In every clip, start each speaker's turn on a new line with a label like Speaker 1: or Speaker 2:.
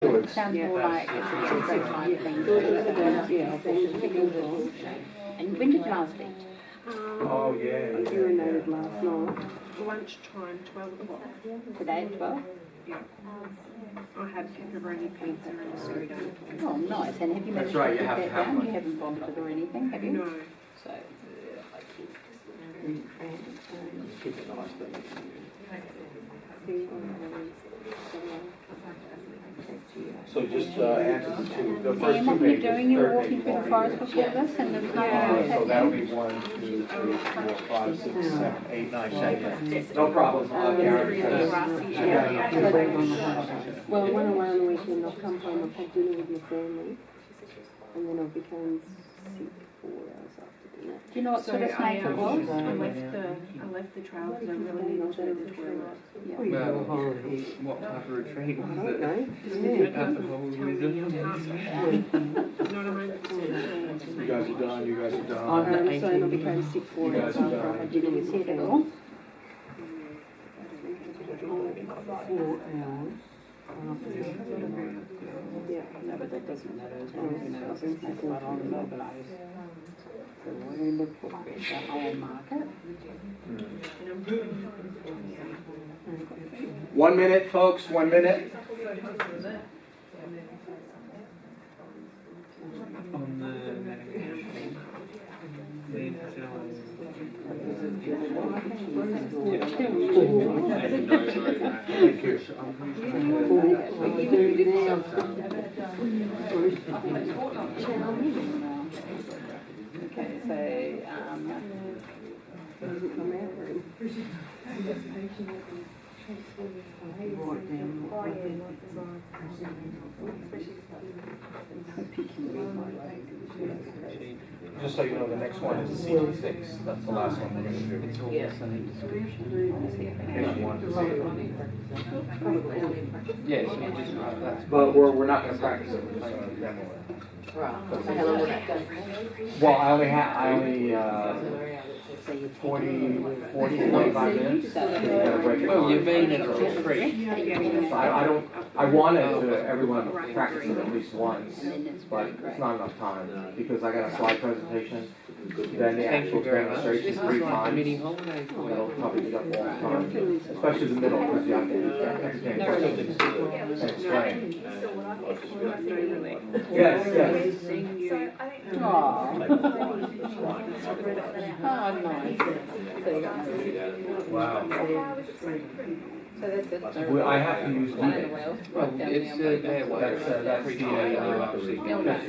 Speaker 1: It sounds more like it's a temporary type thing. And when did you last eat?
Speaker 2: Oh, yeah.
Speaker 3: I urinated last night.
Speaker 4: Lunchtime, 12 o'clock.
Speaker 1: Today at 12?
Speaker 4: Yeah. I had pepperoni pizza and soda.
Speaker 1: Oh, nice. And have you managed
Speaker 2: right,
Speaker 1: to
Speaker 2: you
Speaker 1: keep
Speaker 2: have to
Speaker 1: that
Speaker 2: have
Speaker 1: down?
Speaker 2: one.
Speaker 1: You haven't vomited or anything, have you?
Speaker 4: No.
Speaker 1: So,
Speaker 2: Keep it nice, but so just answer the two. The first
Speaker 1: Sam,
Speaker 2: two
Speaker 1: what were you
Speaker 2: pages,
Speaker 1: doing? You were
Speaker 2: third
Speaker 1: walking
Speaker 2: page
Speaker 1: through the
Speaker 2: is
Speaker 1: forest before this and there was no one
Speaker 2: so that'll be 1, 2, 3, 4, 5, 6, 7, 8, 9, 10. No problem.
Speaker 3: Well, I went away on the weekend, I've come home, I've had dinner with my family, and then I became sick 4 hours after dinner.
Speaker 1: Do you know what sort of snake it was?
Speaker 4: I left the trail because I really needed to go to the toilet.
Speaker 5: Well, what type of retreat
Speaker 3: I
Speaker 5: was
Speaker 3: don't
Speaker 5: it?
Speaker 3: know.
Speaker 5: Alcohol wisdom?
Speaker 4: Not 100% sure.
Speaker 2: You guys are done. You guys are done.
Speaker 3: So then I became sick 4
Speaker 2: You
Speaker 3: hours
Speaker 2: guys are
Speaker 3: after I
Speaker 2: done.
Speaker 3: had dinner with my
Speaker 1: Said it
Speaker 3: family.
Speaker 1: all.
Speaker 3: 4 hours. Yeah.
Speaker 1: No, but that doesn't matter as long as you know it's a blood on the mobilise. So we look at the whole market.
Speaker 2: 1 minute, folks. 1 minute.
Speaker 5: On the medication.
Speaker 2: Thank you.
Speaker 1: Okay, so
Speaker 2: Just so you know, the next one is the CT6. That's the last one we're going to do.
Speaker 5: It's all the same description.
Speaker 2: In case you want to see it.
Speaker 5: Yeah, so you just write that.
Speaker 2: But we're not going to practice it. We're just going to demo it. Well, I only 40, 45 minutes.
Speaker 5: Well, you've been at a retreat.
Speaker 2: So I wanted to everyone to practice it at least once, but it's not enough time because I got a slide presentation, then the
Speaker 5: Thank
Speaker 2: actual
Speaker 5: you very much.
Speaker 2: demonstration
Speaker 5: This is
Speaker 2: 3
Speaker 5: like a mini
Speaker 2: times.
Speaker 5: holiday for
Speaker 2: It'll
Speaker 5: you.
Speaker 2: probably take up all the time, especially the middle because you have to entertain questions and explain. Yes, yes.
Speaker 1: oh, nice. So you got
Speaker 2: Wow.
Speaker 1: so that's it.
Speaker 2: Well, I have to use
Speaker 1: One of the
Speaker 2: Vita.
Speaker 1: whales.
Speaker 5: Well, it's their way.
Speaker 2: That's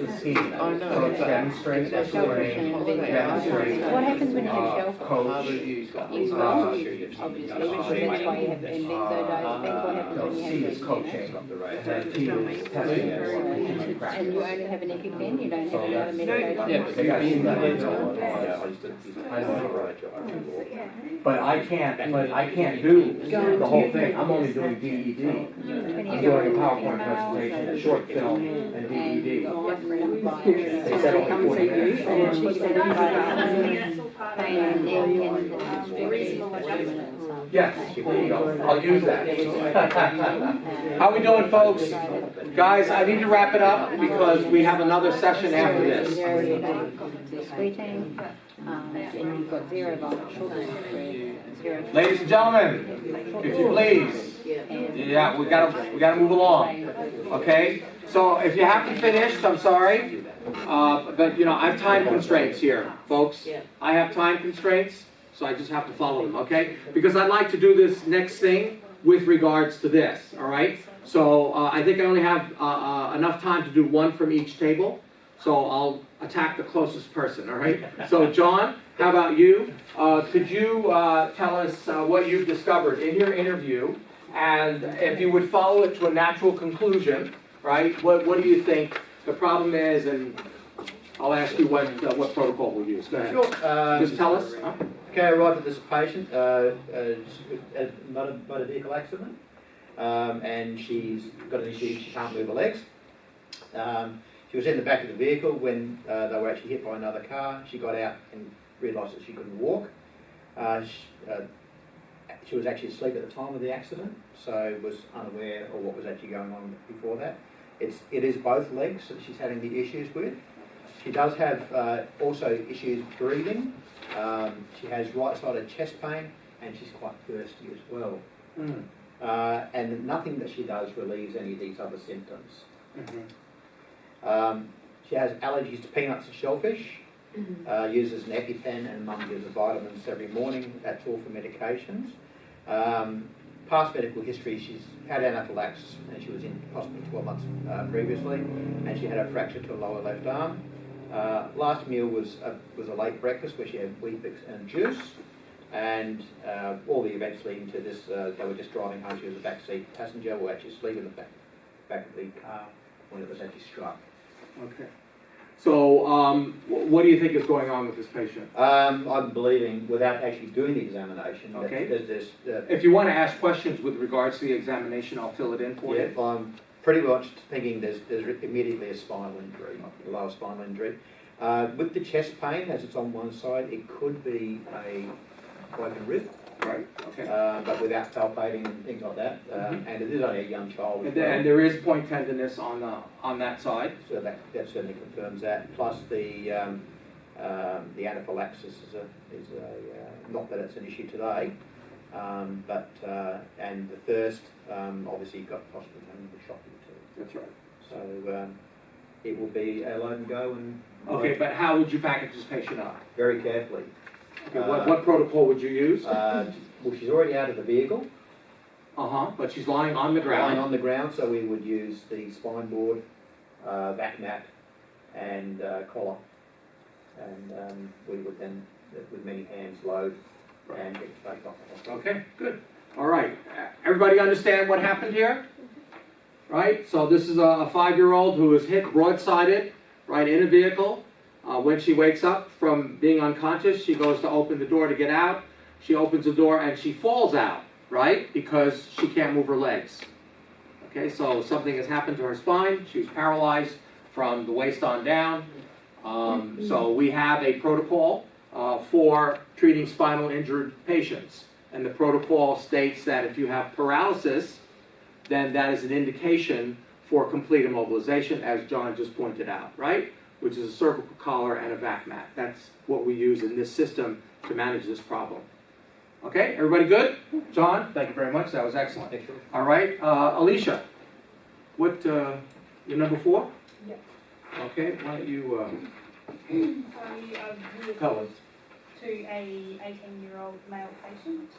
Speaker 2: the scheme.
Speaker 5: I know,
Speaker 2: So it's
Speaker 5: but
Speaker 2: demonstrate,
Speaker 5: it's
Speaker 2: explain, demonstrate.
Speaker 1: What happens when you have shell
Speaker 2: Coach.
Speaker 5: Harvard U's got
Speaker 1: You will, obviously, because that's why you have endings, so what happens
Speaker 2: No,
Speaker 1: when
Speaker 2: C
Speaker 1: you
Speaker 2: is
Speaker 1: have
Speaker 2: coaching, and T is testing and
Speaker 1: and
Speaker 2: practice.
Speaker 1: you only have an EpiPen, you don't have another medication?
Speaker 5: Yeah, but
Speaker 2: They got
Speaker 5: you've been
Speaker 2: I know. But I can't do the whole thing. I'm only doing DED. I'm doing a PowerPoint presentation, a short film, and DED. They said only 40 minutes. Yes, there you go. I'll use that. How we doing, folks? Guys, I need to wrap it up because we have another session after this.
Speaker 1: Sweeting, and you've got 0 vomit, sugar, 0.
Speaker 2: Ladies and gentlemen, if you please. Yeah, we gotta move along. Okay? So if you haven't finished, I'm sorry. But you know, I have time constraints here, folks. I have time constraints, so I just have to follow them, okay? Because I'd like to do this next thing with regards to this, all right? So I think I only have enough time to do one from each table. So I'll attack the closest person, all right? So John, how about you? Could you tell us what you've discovered in your interview? And if you would follow it to a natural conclusion, right? What do you think the problem is? And I'll ask you what protocol we'll use. Go ahead.
Speaker 6: Sure.
Speaker 2: Just tell us. Huh?
Speaker 6: Okay, I arrived at this patient, a motor vehicle accident, and she's got an issue, she can't move her legs. She was in the back of the vehicle when they were actually hit by another car. She got out and realised that she couldn't walk. She was actually asleep at the time of the accident, so was unaware of what was actually going on before that. It is both legs that she's having the issues with. She does have also issues breathing. She has right-sided chest pain, and she's quite thirsty as well. And nothing that she does relieves any of these other symptoms. She has allergies to peanuts and shellfish. Uses an EpiPen, and mum gives her vitamins every morning. That's all for medications. Past medical history, she's had anaphylaxis, and she was in hospital 12 months previously, and she had a fracture to her lower left arm. Last meal was a late breakfast where she had Weet-Bix and juice, and all the events leading to this, they were just driving home. She was a backseat passenger, or actually asleep in the back of the car when it was actually struck.
Speaker 2: Okay. So, what do you think is going on with this patient?
Speaker 6: I'm believing, without actually doing the examination,
Speaker 2: Okay.
Speaker 6: that there's this...
Speaker 2: If you want to ask questions with regards to the examination, I'll fill it in for you.
Speaker 6: Yeah, I'm pretty much thinking there's immediately a spinal injury, a lower spinal injury. With the chest pain, as it's on one side, it could be a broken rib.
Speaker 2: Right, okay.
Speaker 6: But without palpating and things like that. And it is only a young child.
Speaker 2: And there is point tenderness on that side.
Speaker 6: So that certainly confirms that. Plus the anaphylaxis is a not that it's an issue today, but and the thirst, obviously you've got possibly having the shocking too.
Speaker 2: That's right.
Speaker 6: So it will be a load and go and
Speaker 2: Okay, but how would you package this patient up?
Speaker 6: very carefully.
Speaker 2: Okay, what protocol would you use?
Speaker 6: Well, she's already out of the vehicle.
Speaker 2: But she's lying on the ground.
Speaker 6: Lying on the ground, so we would use the spine board, back mat, and collar. And we would then, with many hands, load and get straight off the hospital.
Speaker 2: Okay, good. All right. Everybody understand what happened here? Right? So this is a 5-year-old who was hit broadsided, right, in a vehicle. When she wakes up from being unconscious, she goes to open the door to get out. She opens the door and she falls out, right? Because she can't move her legs. Okay, so something has happened to her spine. She was paralyzed from the waist on down. So we have a protocol for treating spinal injured patients. And the protocol states that if you have paralysis, then that is an indication for complete immobilization, as John just pointed out, right? Which is a cervical collar and a vac mat. That's what we use in this system to manage this problem. Okay, everybody good? John, thank you very much. That was excellent. All right, Alicia, what, you're number 4?
Speaker 7: Yep.
Speaker 2: Okay, why don't you tell us?
Speaker 7: To a 18-year-old male patient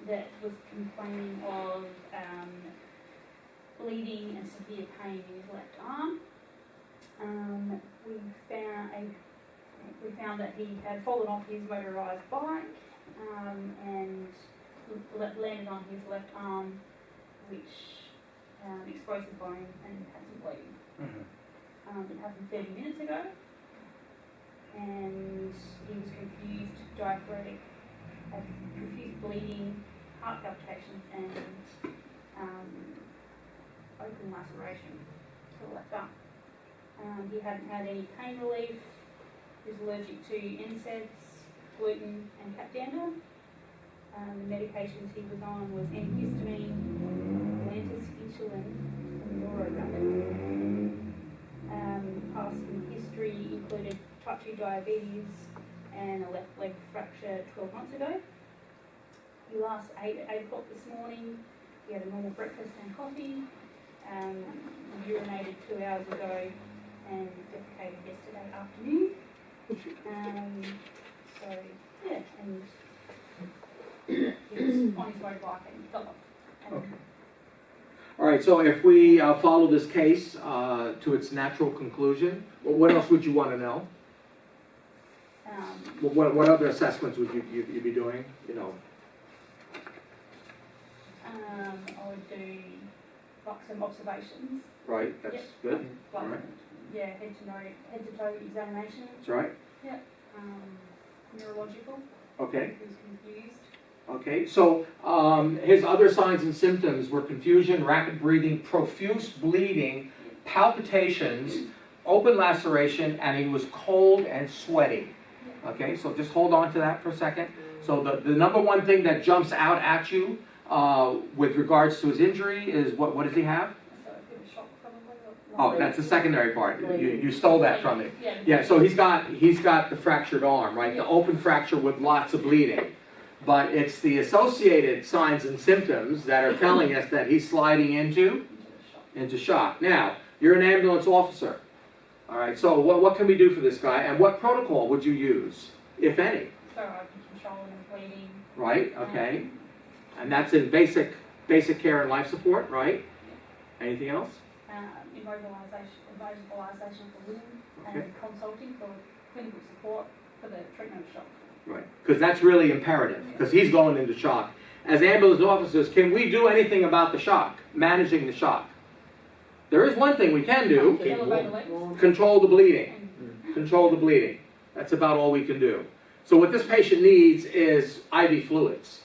Speaker 7: that was complaining of bleeding and severe pain in his left arm. We found that he had fallen off his motorised bike and landed on his left arm, which exposed the bone and had some bleeding. It happened 30 minutes ago, and he was confused, diaphoretic, had confused bleeding, heart palpitations, and open laceration to the left arm. He hadn't had any pain relief. He was allergic to NSAIDs, gluten, and cat dander. The medications he was on was antihistamine, Lantus, insulin, and Neurogramin. Past history included type 2 diabetes and a left leg fracture 12 months ago. He last ate at 8 o'clock this morning. He had a normal breakfast and coffee. Urinated 2 hours ago and defecated yesterday afternoon. So, yeah, and he was on his motorbike and fell off.
Speaker 2: Okay. All right, so if we follow this case to its natural conclusion, what else would you want to know? What other assessments would you be doing? You know.
Speaker 7: I would do like some observations.
Speaker 2: Right, that's good.
Speaker 7: Like,
Speaker 2: All right.
Speaker 7: yeah, head to toe examination.
Speaker 2: That's right.
Speaker 7: Yep. Neurological.
Speaker 2: Okay.
Speaker 7: He was confused.
Speaker 2: Okay, so his other signs and symptoms were confusion, rapid breathing, profuse bleeding, palpitations, open laceration, and he was cold and sweaty. Okay, so just hold on to that for a second. So the number one thing that jumps out at you with regards to his injury is what does he have?
Speaker 7: So a bit of shock probably,
Speaker 2: Oh, that's the secondary part. You stole that from me. Yeah, so he's got the fractured arm, right? The open fracture with lots of bleeding. But it's the associated signs and symptoms that are telling us that he's sliding into shock. Now, you're an ambulance officer. All right, so what can we do for this guy, and what protocol would you use, if any?
Speaker 7: So I've been controlling the bleeding.
Speaker 2: Right, okay. And that's in basic care and life support, right? Anything else?
Speaker 7: Immobilisation for women
Speaker 2: Okay.
Speaker 7: and consulting for clinical support for the treatment of shock.
Speaker 2: Right, because that's really imperative, because he's going into shock. As ambulance officers, can we do anything about the shock, managing the shock? There is one thing we can do,
Speaker 7: Elevate the legs.
Speaker 2: control the bleeding. Control the bleeding. That's about all we can do. So what this patient needs is IV fluids,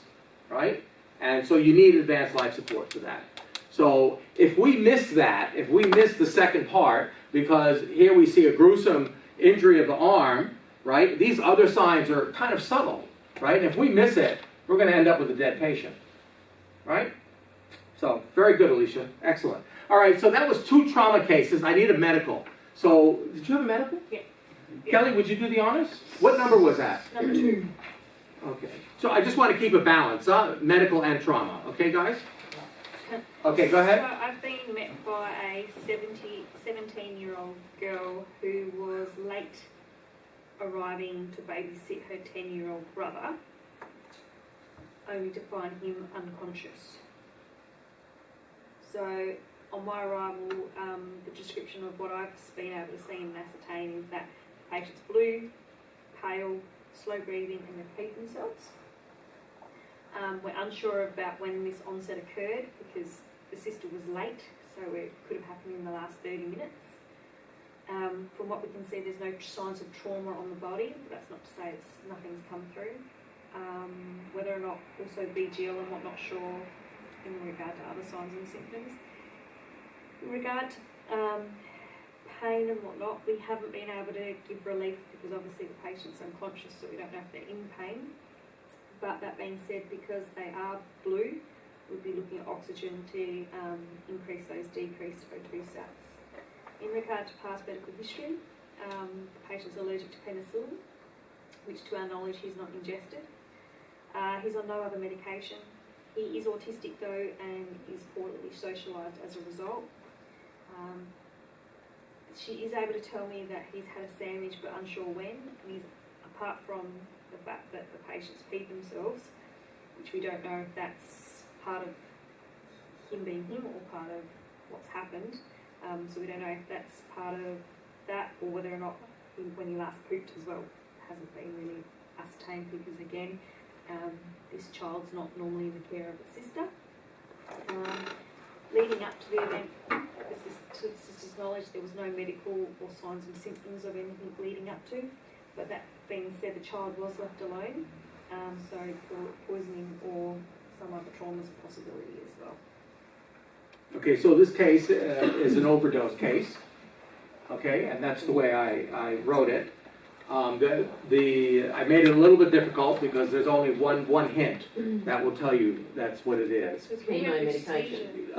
Speaker 2: right? And so you need advanced life support for that. So if we miss that, if we miss the second part, because here we see a gruesome injury of the arm, right? These other signs are kind of subtle, right? And if we miss it, we're going to end up with a dead patient, right? So very good, Alicia. Excellent. All right, so that was 2 trauma cases. I need a medical. So did you have a medical?
Speaker 7: Yeah.
Speaker 2: Kelly, would you do the honors? What number was that?
Speaker 7: Number 2.
Speaker 2: Okay. So I just want to keep a balance, medical and trauma. Okay, guys? Okay, go
Speaker 8: So
Speaker 2: ahead.
Speaker 8: I've been met by a 17-year-old girl who was late arriving to babysit her 10-year-old brother, only to find him unconscious. So on my arrival, the description of what I've been able to see and ascertain is that the patient's blue, pale, slow breathing, and repeat themselves. We're unsure about when this onset occurred because the sister was late, so it could have happened in the last 30 minutes. From what we can see, there's no signs of trauma on the body, but that's not to say nothing's come through. Whether or not also BGL, I'm not sure in regard to other signs and symptoms. In regard to pain and whatnot, we haven't been able to give relief because obviously the patient's unconscious, so we don't know if they're in pain. But that being said, because they are blue, we'll be looking at oxygen to increase those decreased O2 sats. In regard to past medical history, the patient's allergic to penicillin, which to our knowledge he's not ingested. He's on no other medication. He is autistic though and is poorly socialised as a result. She is able to tell me that he's had a sandwich but unsure when, and he's, apart from the fact that the patients feed themselves, which we don't know if that's part of him being him or part of what's happened. So we don't know if that's part of that or whether or not when he last pooped as well hasn't been really ascertained because again, this child's not normally in the care of a sister. Leading up to the event, to the sister's knowledge, there was no medical or signs and symptoms of anything leading up to. But that being said, the child was left alone, so poisoning or some other trauma is a possibility as well.
Speaker 2: Okay, so this case is an overdose case. Okay, and that's the way I wrote it. I made it a little bit difficult because there's only one hint that will tell you that's what it is.
Speaker 3: Chemo medication.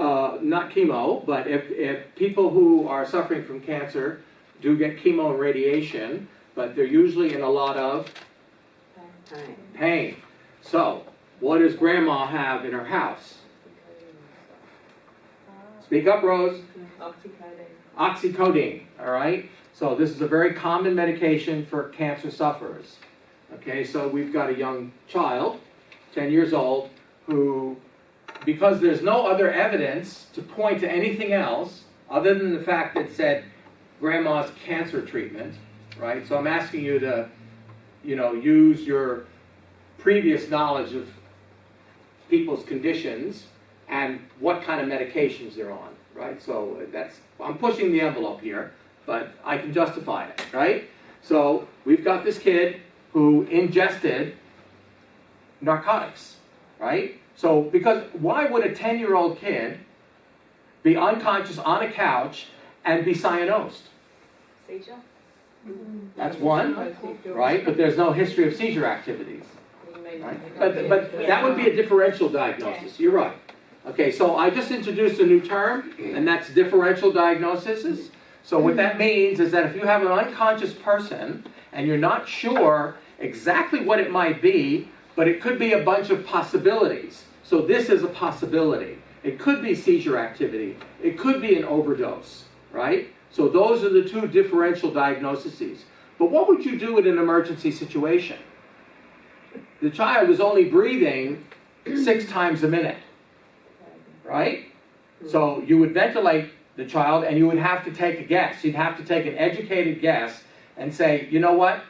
Speaker 2: Not chemo, but if people who are suffering from cancer do get chemo and radiation, but they're usually in a lot of pain. So, what does Grandma have in her house? Speak up, Rose. Oxycodone, all right? So this is a very common medication for cancer sufferers. Okay, so we've got a young child, 10 years old, who, because there's no other evidence to point to anything else other than the fact that it said Grandma's cancer treatment, right? So I'm asking you to, use your previous knowledge of people's conditions and what kind of medications they're on, right? So I'm pushing the envelope here, but I can justify it, right? So we've got this kid who ingested narcotics, right? So why would a 10-year-old kid be unconscious on a couch and be cyanosed?
Speaker 8: Seizure?
Speaker 2: That's one, right? But there's no history of seizure activities, right? But that would be a differential diagnosis. You're right. Okay, so I just introduced a new term, and that's differential diagnoses. So what that means is that if you have an unconscious person, and you're not sure exactly what it might be, but it could be a bunch of possibilities. So this is a possibility. It could be seizure activity. It could be an overdose, right? So those are the two differential diagnoses. But what would you do in an emergency situation? The child is only breathing 6 times a minute, right? So you would ventilate the child and you would have to take a guess. You'd have to take an educated guess and say, you know what?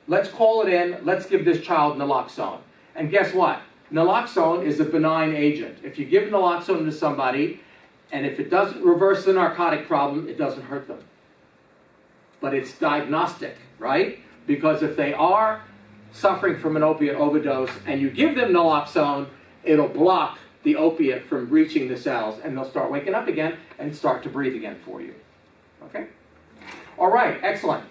Speaker 2: Let's call it in. Let's give this child naloxone. And guess what? Naloxone is a benign agent. If you give naloxone to somebody, and if it doesn't reverse the narcotic problem, it doesn't hurt them. But it's diagnostic, right? Because if they are suffering from an opiate overdose and you give them naloxone, it'll block the opiate from reaching the cells, and they'll start waking up again and start to breathe again for you. Okay? All right, excellent.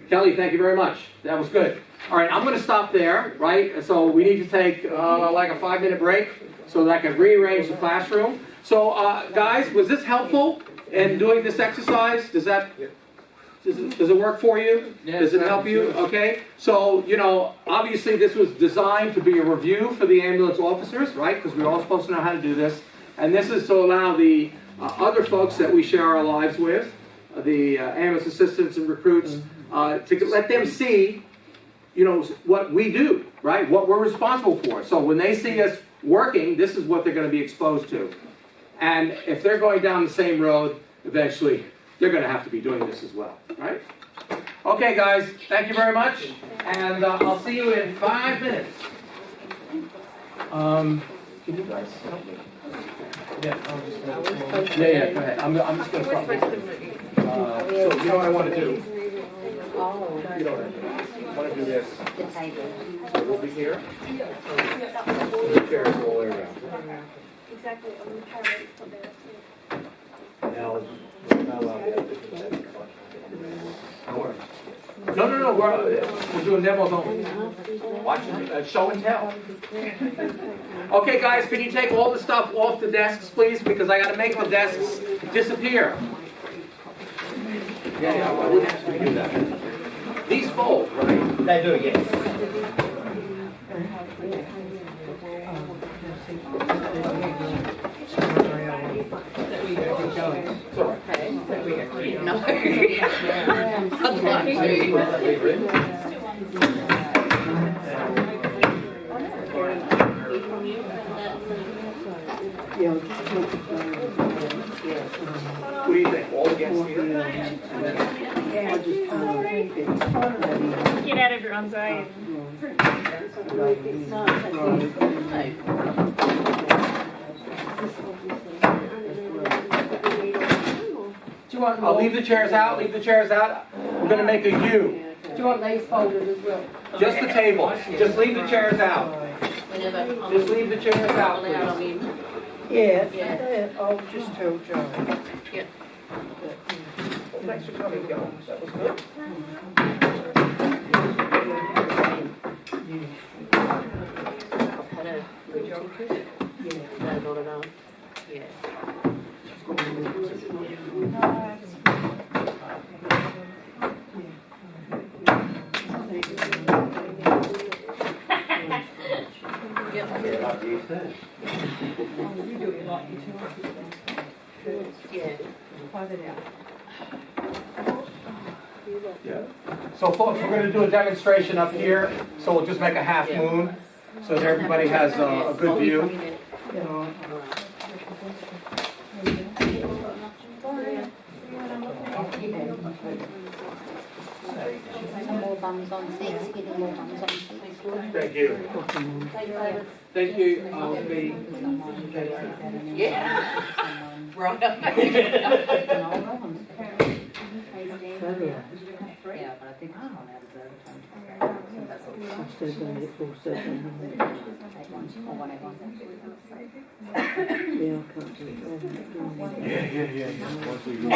Speaker 2: Kelly, thank you very much. That was good. All right, I'm going to stop there, right? So we need to take like a 5-minute break so that I can rearrange the classroom. So guys, was this helpful in doing this exercise? Does it work for you?
Speaker 5: Yes,
Speaker 2: Does it help you? Okay. So, you know, obviously this was designed to be a review for the ambulance officers, right? Because we're all supposed to know how to do this. And this is to allow the other folks that we share our lives with, the ambulance assistants and recruits, to let them see, you know, what we do, right? What we're responsible for. So when they see us working, this is what they're going to be exposed to. And if they're going down the same road, eventually they're going to have to be doing this as well, right? Okay, guys, thank you very much. And I'll see you in 5 minutes. Can you guys help me? Yeah, go ahead. I'm just going to stop. So you know what I want to do? You know I want to do this. So we'll be here. The chairs all the way around.
Speaker 8: Exactly, on the parade for there.
Speaker 6: Now,
Speaker 2: No, we're doing demos only. Watch show and tell. Okay, guys, can you take all the stuff off the desks, please? Because I got to make the desks disappear. Yeah, I wouldn't ask you to do that. These fold, right?
Speaker 6: they do, yes.
Speaker 2: What do you think? All against here?
Speaker 8: Get out of your own zone.
Speaker 2: I'll leave the chairs out, leave the chairs out. We're going to make a U.
Speaker 1: Do you want these folded as well?
Speaker 2: Just the tables. Just leave the chairs out. Just leave the chairs out, please.
Speaker 1: Yes. I'll just tell Joe.
Speaker 2: Well, thanks for coming, Joe. That was good.
Speaker 3: Had a good teacher. Yeah. Not at all. Yeah.
Speaker 2: So folks, we're going to do a demonstration up here. So we'll just make a half moon so that everybody has a good view.
Speaker 9: More bums on seats, getting more bums on seats.
Speaker 2: Thank you. Thank you. I'll be...
Speaker 9: Yeah. Right up. Yeah, but I think it's gone out of overtime.
Speaker 2: Yeah. Once we do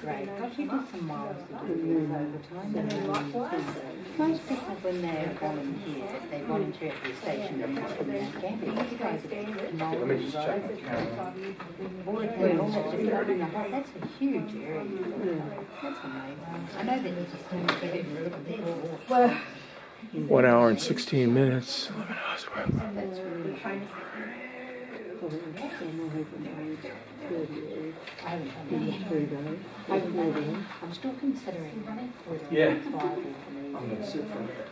Speaker 9: great. Gosh, you do some miles to do overtime. And then likewise, most people when they volunteer at the station, they come from their camping. You guys are
Speaker 2: Let me just check my camera.
Speaker 9: That's a huge area. That's amazing. I know that you just don't get it before.
Speaker 10: 1 hour and 16 minutes. 11 hours worth.
Speaker 9: That's really I'm still considering whether
Speaker 2: Yeah.
Speaker 9: it's viable for me
Speaker 2: I'm gonna sit for a minute.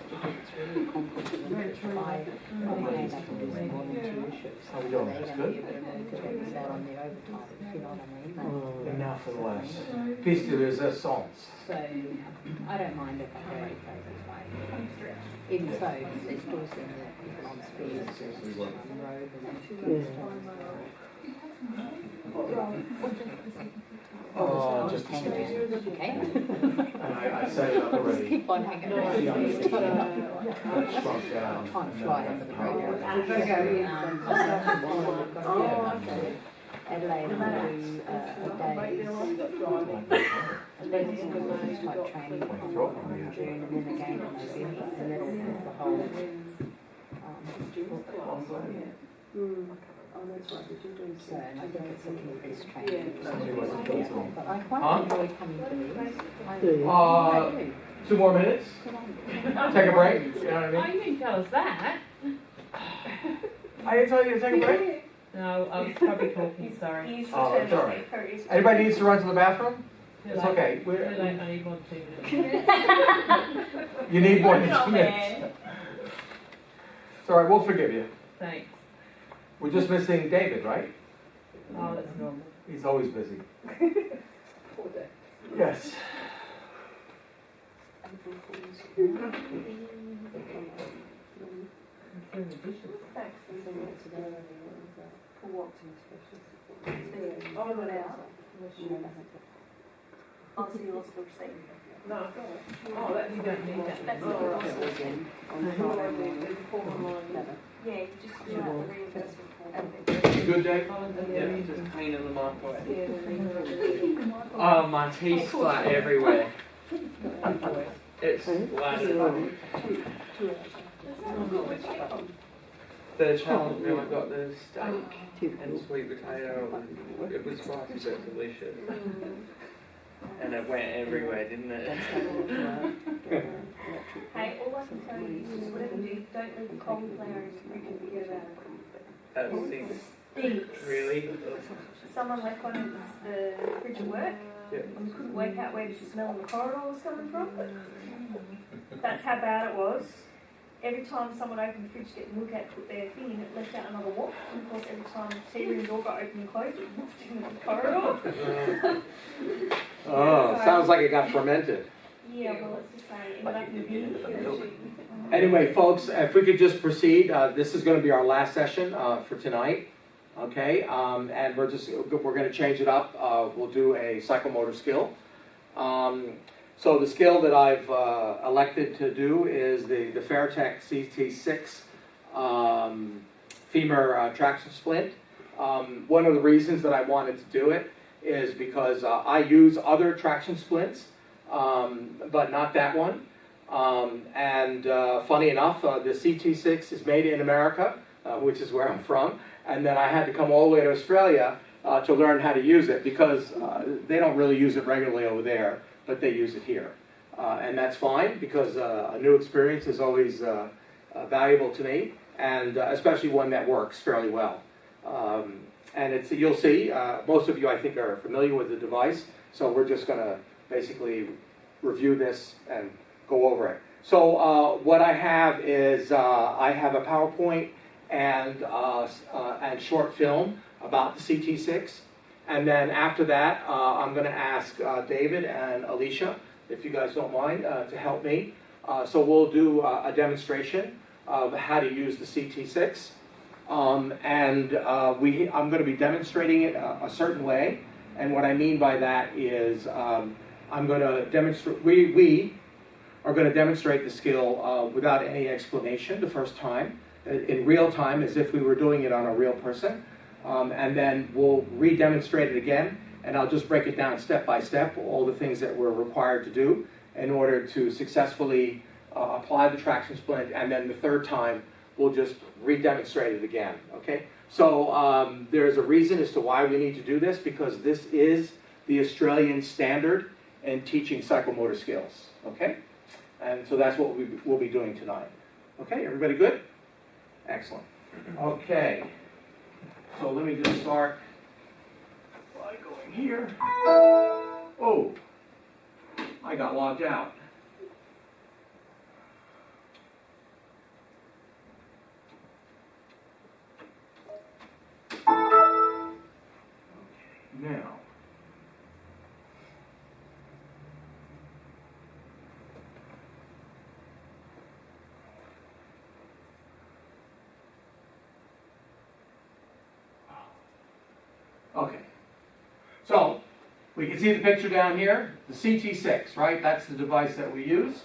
Speaker 9: because it's really complicated. I end up with this volunteership.
Speaker 2: How we doing? That's good?
Speaker 9: They're going to be out on the overtime, if you know what I mean.
Speaker 2: And now for the last piece de resistance.
Speaker 9: So I don't mind if I go any places way. Even so, there's still some people on speeds and on the road and
Speaker 2: Just a second.
Speaker 9: okay.
Speaker 2: And I set it up already.
Speaker 9: Keep on hanging around.
Speaker 2: Shrunk down.
Speaker 9: Trying to fly under the radar. Adelaide will do a day. Then it's type training in June and then again in November, and that'll be the whole. So, and I think it's looking at this training. But I quite enjoy coming to these. I do.
Speaker 2: 2 more minutes. Take a break. You know what I mean?
Speaker 11: Oh, you didn't tell us that.
Speaker 2: I didn't tell you to take a break?
Speaker 11: No, I was probably talking, sorry.
Speaker 2: Oh, it's all right. Anybody needs to run to the bathroom? It's okay.
Speaker 11: Too late, I need 1 2 minutes.
Speaker 2: You need more than 2 minutes. It's all right. We'll forgive you.
Speaker 11: Thanks.
Speaker 2: We're just missing David, right?
Speaker 11: Oh, that's normal.
Speaker 2: He's always busy. Yes.
Speaker 8: Oh, so you lost the receipt?
Speaker 11: No. Oh, that, you don't need that.
Speaker 8: That's not right. Yeah, you just fill out the reimbursement form.
Speaker 2: Good day.
Speaker 5: Yeah, just clean in the microwave. Oh, my teeth's like everywhere. It's like the challenge meal. I got the steak and sweet potato. It was spicy but delicious. And it went everywhere, didn't it?
Speaker 8: Hey, all I can tell you is whatever you do, don't leave the cauliflower in the fridge and forget about it.
Speaker 5: It
Speaker 8: Stinks.
Speaker 5: really?
Speaker 8: Someone left one in the fridge at work,
Speaker 5: Yep.
Speaker 8: and we couldn't work out where the smell in the corridor was coming from. That's how bad it was. Every time someone opened the fridge to get a look at, put their thing in, it left out another waft. And of course, every time the tea room door got open and closed, it wafted into the corridor.
Speaker 2: Oh, sounds like it got fermented.
Speaker 8: Yeah, well, let's just say it ended up in the bin.
Speaker 2: Anyway, folks, if we could just proceed, this is going to be our last session for tonight. Okay, and we're going to change it up. We'll do a psychomotor skill. So the skill that I've elected to do is the Fairtech CT6 femur traction splint. One of the reasons that I wanted to do it is because I use other traction splints, but not that one. And funny enough, the CT6 is made in America, which is where I'm from, and then I had to come all the way to Australia to learn how to use it because they don't really use it regularly over there, but they use it here. And that's fine because a new experience is always valuable to me, and especially one that works fairly well. And it's, you'll see, most of you I think are familiar with the device, so we're just going to basically review this and go over it. So what I have is I have a PowerPoint and short film about the CT6. And then after that, I'm going to ask David and Alicia, if you guys don't mind, to help me. So we'll do a demonstration of how to use the CT6. I'm going to be demonstrating it a certain way. And what I mean by that is I'm going to demonstrate, we are going to demonstrate the skill without any explanation the first time, in real time, as if we were doing it on a real person. And then we'll re-demonstrate it again, and I'll just break it down step by step, all the things that we're required to do in order to successfully apply the traction splint, and then the third time we'll just re-demonstrate it again, okay? So there's a reason as to why we need to do this, because this is the Australian standard in teaching psychomotor skills, okay? And so that's what we'll be doing tonight. Okay, everybody good? Excellent. Okay, so let me just start by going here. Oh, I got logged out. Okay, now. Okay, so we can see the picture down here, the CT6, right? That's the device that we use.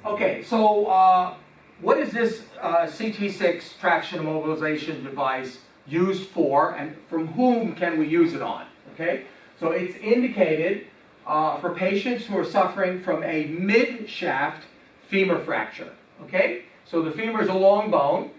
Speaker 2: Okay, so what is this CT6 traction immobilization device used for, and from whom can we use it on? Okay, so it's indicated for patients who are suffering from a mid-shaft femur fracture. Okay, so the femur is a long bone.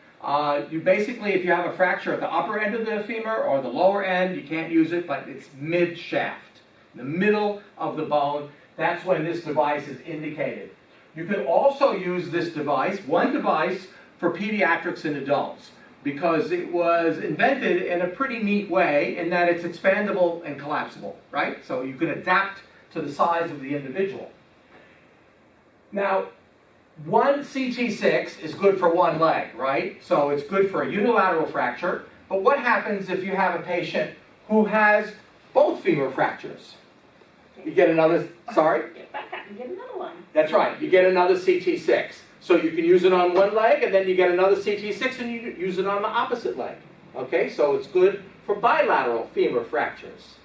Speaker 2: You basically, if you have a fracture at the upper end of the femur or the lower end, you can't use it, but it's mid-shaft, the middle of the bone. That's when this device is indicated. You can also use this device, one device, for pediatrics and adults, because it was invented in a pretty neat way in that it's expandable and collapsible, right? So you can adapt to the size of the individual. Now, one CT6 is good for one leg, right? So it's good for a unilateral fracture. But what happens if you have a patient who has both femur fractures? You get another, sorry?
Speaker 7: Get back up and get another one.
Speaker 2: That's right, you get another CT6. So you can use it on one leg, and then you get another CT6 and you use it on the opposite leg. Okay, so it's good for bilateral femur fractures.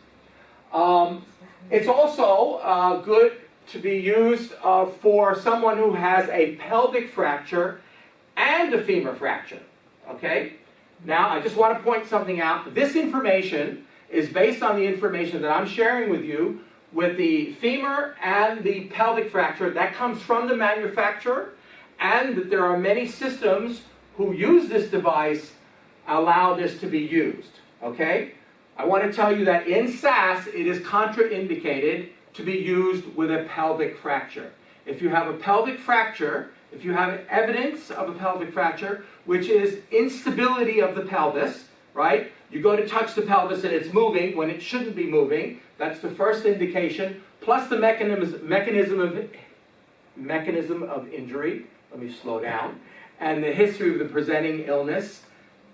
Speaker 2: It's also good to be used for someone who has a pelvic fracture and a femur fracture, okay? Now, I just want to point something out. This information is based on the information that I'm sharing with you with the femur and the pelvic fracture. That comes from the manufacturer, and that there are many systems who use this device allow this to be used, okay? I want to tell you that in SAS, it is contraindicated to be used with a pelvic fracture. If you have a pelvic fracture, if you have evidence of a pelvic fracture, which is instability of the pelvis, right? You go to touch the pelvis and it's moving when it shouldn't be moving. That's the first indication, plus the mechanism of injury. Let me slow down. And the history of the presenting illness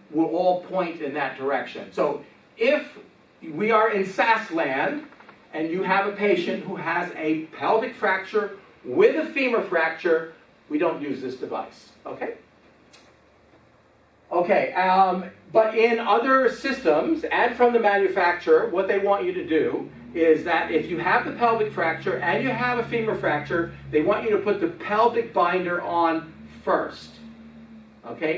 Speaker 2: will all point in that direction. So if we are in SAS land, and you have a patient who has a pelvic fracture with a femur fracture, we don't use this device, okay? Okay, but in other systems, and from the manufacturer, what they want you to do is that if you have the pelvic fracture and you have a femur fracture, they want you to put the pelvic binder on first, okay?